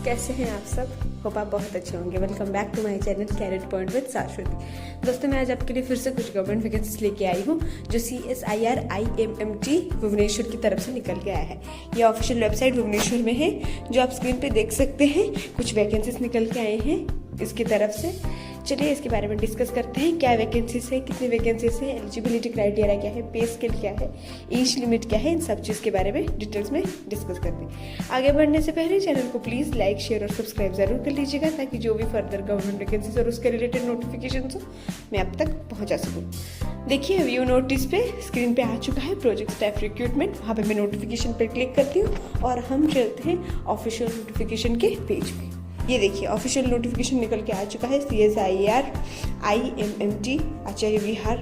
कैसे हैं आप सब? होप आप बहुत अच्छे होंगे। Welcome back to my channel Career Point with Shashwati. दोस्तों, मैं आज आपके लिए फिर से कुछ गवर्नमेंट वैकेंसीज लेके आई हूँ जो CSIR IMMT भुवनेश्वर की तरफ से निकल के आया है। ये ऑफिशियल वेबसाइट भुवनेश्वर में है जो आप स्क्रीन पे देख सकते हैं। कुछ वैकेंसीज निकल के आए हैं इसकी तरफ से। चलिए इसके बारे में डिस्कस करते हैं। क्या वैकेंसीज है, कितनी वैकेंसीज है, एलिजिबिलिटी क्राइटेरिया क्या है, पे स्केल क्या है, एज लिमिट क्या है, इन सब चीज़ के बारे में डिटेल्स में डिस्कस करते हैं। आगे बढ़ने से पहले चैनल को प्लीज़ लाइक, शेयर और सब्सक्राइब जरूर कर लीजिएगा ताकि जो भी फर्दर गवर्नमेंट वैकेंसीज और उसके रिलेटेड नोटिफिकेशन हो मैं आप तक पहुँचा सकूँ। देखिए व्यू नोटिस पे स्क्रीन पे आ चुका है प्रोजेक्ट स्टाफ रिक्रूटमेंट। वहाँ पे मैं नोटिफिकेशन पे क्लिक करती हूँ और हम चलते हैं ऑफिशियल नोटिफिकेशन के पेज पे। ये देखिए ऑफिशियल नोटिफिकेशन निकल के आ चुका है। CSIR IMMT आचार्य विहार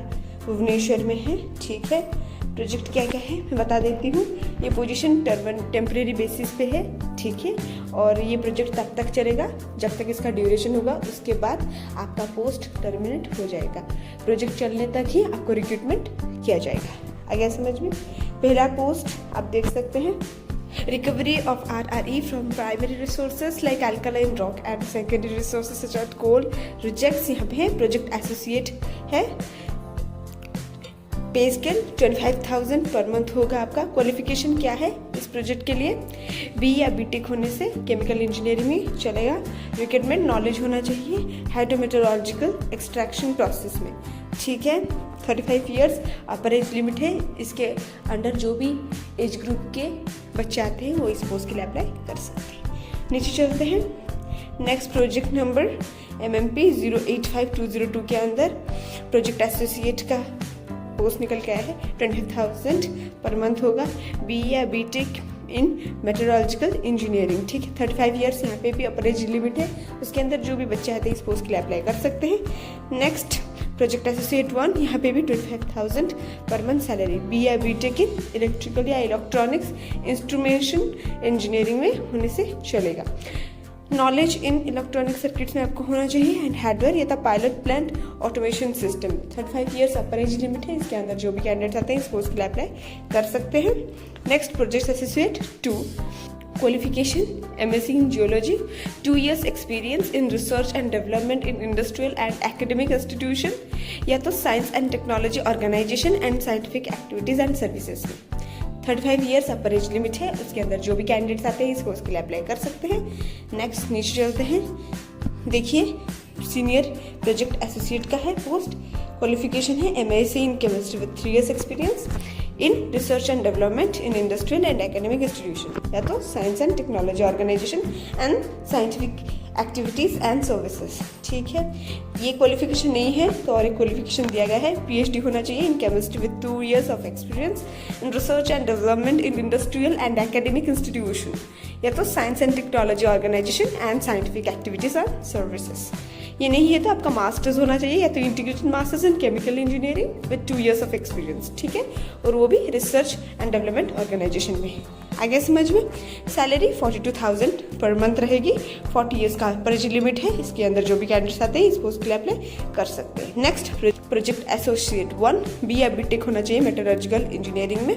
भुवनेश्वर में है। ठीक है, प्रोजेक्ट क्या क्या है मैं बता देती हूँ। ये पोजीशन टेम्परेरी बेसिस पे है। ठीक है, और ये प्रोजेक्ट तब तक चलेगा जब तक इसका ड्यूरेशन होगा, उसके बाद आपका पोस्ट टर्मिनेट हो जाएगा। प्रोजेक्ट चलने तक ही आपको रिक्रूटमेंट किया जाएगा। आ गया समझ में? पहला पोस्ट आप देख सकते हैं, recovery of RRE from primary resources like alkaline rock and secondary resources such as coal rejects। यहाँ पे है प्रोजेक्ट एसोसिएट है। पे स्केल 25,000 पर मंथ होगा आपका। क्वालिफिकेशन क्या है इस प्रोजेक्ट के लिए? BE या BTech होने से केमिकल इंजीनियरिंग में चलेगा। रिक्वायरमेंट नॉलेज होना चाहिए हाइड्रोमेट्रोलॉजिकल एक्सट्रैक्शन प्रोसेस में। ठीक है, 35 ईयर्स अपर एज लिमिट है। इसके अंडर जो भी एज ग्रुप के बच्चे आते हैं वो इस पोस्ट के लिए अप्लाई कर सकते हैं। नीचे चलते हैं। नेक्स्ट प्रोजेक्ट नंबर MMP 085202 के अंदर प्रोजेक्ट एसोसिएट का पोस्ट निकल के आया है। 25,000 पर मंथ होगा। BE या BTech इन मेट्रोलॉजिकल इंजीनियरिंग। ठीक है, 35 ईयर्स यहाँ पे भी अपर एज लिमिट है। उसके अंदर जो भी बच्चे आते हैं इस पोस्ट के लिए अप्लाई कर सकते हैं। नेक्स्ट प्रोजेक्ट एसोसिएट 1, यहाँ पे भी 25,000 पर मंथ सैलरी। BE या BTech इन इलेक्ट्रिकल या इलेक्ट्रॉनिक्स इंस्ट्रूमेंटेशन इंजीनियरिंग में होने से चलेगा। नॉलेज इन इलेक्ट्रॉनिक सर्किट्स में आपको होना चाहिए एंड हार्डवेयर या pilot plant automation system. 35 years अपर एज लिमिट है। इसके अंदर जो भी कैंडिडेट्स आते हैं इस पोस्ट के लिए अप्लाई कर सकते हैं। Next project associate 2, qualification MSc in Geology, 2 years experience in research and development in industrial and academic institution या तो science and technology organisation and scientific activities and services में। 35 ईयर्स अपर एज लिमिट है। उसके अंदर जो भी कैंडिडेट्स आते हैं इस कोर्स के लिए अप्लाई कर सकते हैं। नेक्स्ट नीचे चलते हैं। देखिए सीनियर प्रोजेक्ट एसोसिएट का है पोस्ट। क्वालिफिकेशन है MSc in chemistry with 3 years experience in research and development in industrial and academic institution या तो science and technology organisation and scientific activities and services. ठीक है, ये क्वालिफिकेशन नहीं है तो और एक क्वालिफिकेशन दिया गया है। PhD होना चाहिए in chemistry with 2 years of experience in research and development in industrial and academic institution या तो science and technology organisation and scientific activities and services. ये नहीं है तो आपका मास्टर्स होना चाहिए या तो integrated masters in chemical engineering with 2 years of experience. ठीक है, और वो भी रिसर्च एंड डेवलपमेंट ऑर्गेनाइजेशन में है। आगे समझ में? सैलरी 42,000 पर मंथ रहेगी। 40 ईयर्स का अपर एज लिमिट है। इसके अंदर जो भी कैंडिडेट्स आते हैं इस पोस्ट के लिए अप्लाई कर सकते हैं। नेक्स्ट प्रोजेक्ट एसोसिएट 1, BE या BTech होना चाहिए मेट्रोलॉजिकल इंजीनियरिंग में।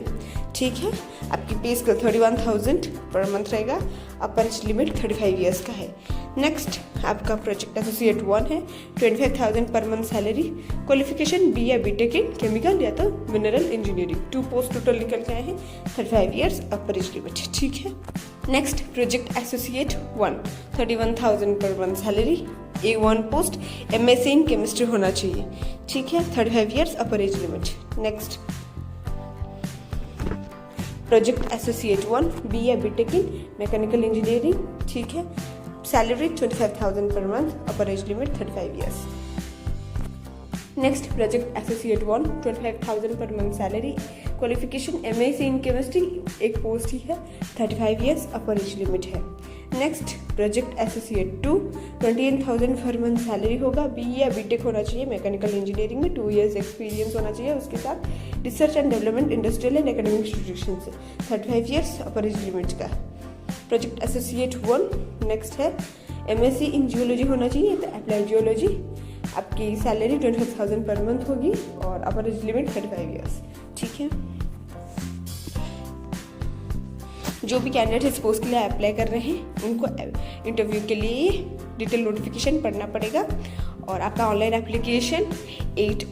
ठीक है, आपकी पे स्केल 31,000 पर मंथ रहेगा। अपर एज लिमिट 35 ईयर्स का है। नेक्स्ट आपका प्रोजेक्ट एसोसिएट 1 है। 25,000 per month salary. Qualification BE या BTech इन केमिकल या तो मिनरल इंजीनियरिंग। 2 पोस्ट टोटल निकल के आए हैं। 35 ईयर्स अपर एज लिमिट। ठीक है, next project associate 1, 31,000 per month salary. A1 post MSc in chemistry होना चाहिए। ठीक है, 35 years upper age limit. Next project associate 1, BE या BTech इन मैकेनिकल इंजीनियरिंग। ठीक है, salary 25,000 per month, upper age limit 35 years. Next project associate 1, 25,000 per month salary. Qualification MSc in chemistry, एक post ही है। 35 years अपर age limit है। Next project associate 2, 28,000 per month salary होगा। BE या BTech होना चाहिए mechanical engineering में। 2 years experience होना चाहिए। उसके साथ research and development industrial and academic institution से। 35 ईयर्स अपर एज लिमिट का प्रोजेक्ट एसोसिएट 1। नेक्स्ट है MSc इन जियोलॉजी होना चाहिए तो अप्लाइड जियोलॉजी। आपकी सैलरी 25,000 पर मंथ होगी और अपर एज लिमिट 35 ईयर्स। ठीक है, जो भी कैंडिडेट इस पोस्ट के लिए अप्लाई कर रहे हैं उनको इंटरव्यू के लिए डिटेल नोटिफिकेशन पढ़ना पड़ेगा और आपका ऑनलाइन एप्लीकेशन 8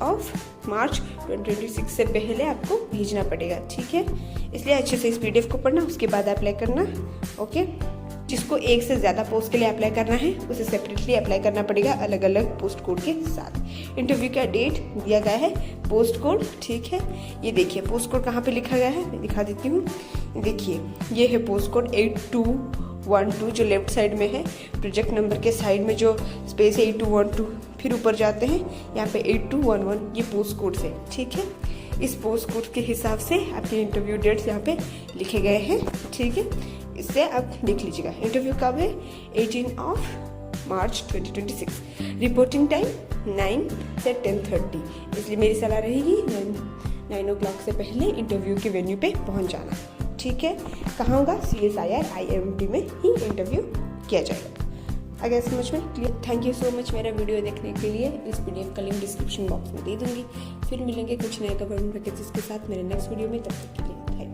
मार्च 2026 से पहले आपको भेजना पड़ेगा, ठीक है। इसलिए अच्छे से इस PDF को पढ़ना, उसके बाद अप्लाई करना, ओके। जिसको एक से ज़्यादा पोस्ट के लिए अप्लाई करना है उसे सेपरेटली अप्लाई करना पड़ेगा अलग अलग पोस्ट कोड के साथ। इंटरव्यू का डेट दिया गया है, पोस्ट कोड, ठीक है। ये देखिए पोस्ट कोड कहाँ पे लिखा गया है, मैं दिखा देती हूँ। देखिए ये है पोस्ट कोड 8212 जो लेफ्ट साइड में है, प्रोजेक्ट नंबर के साइड में जो स्पेस है 8212, फिर ऊपर जाते हैं यहाँ पे 8211, ये पोस्ट कोड से, ठीक है। इस पोस्ट कोड के हिसाब से आपके इंटरव्यू डेट्स यहाँ पे लिखे गए हैं, ठीक है। इससे आप देख लीजिएगा। इंटरव्यू कब है, 18 मार्च 2026। रिपोर्टिंग टाइम 9 से 10:30, इसलिए मेरी सलाह रहेगी 9 o'clock से पहले इंटरव्यू के वेन्यू पे पहुंच जाना, ठीक है। कहाँ होगा, CSIR IMT में ही इंटरव्यू किया जाएगा। अगर समझ में clear, thank you so much मेरा वीडियो देखने के लिए। इस PDF का लिंक डिस्क्रिप्शन बॉक्स में दे दूंगी। फिर मिलेंगे कुछ नए गवर्नमेंट वैकेंसीज के साथ मेरे नेक्स्ट वीडियो में, तब तक के लिए थैंक यू।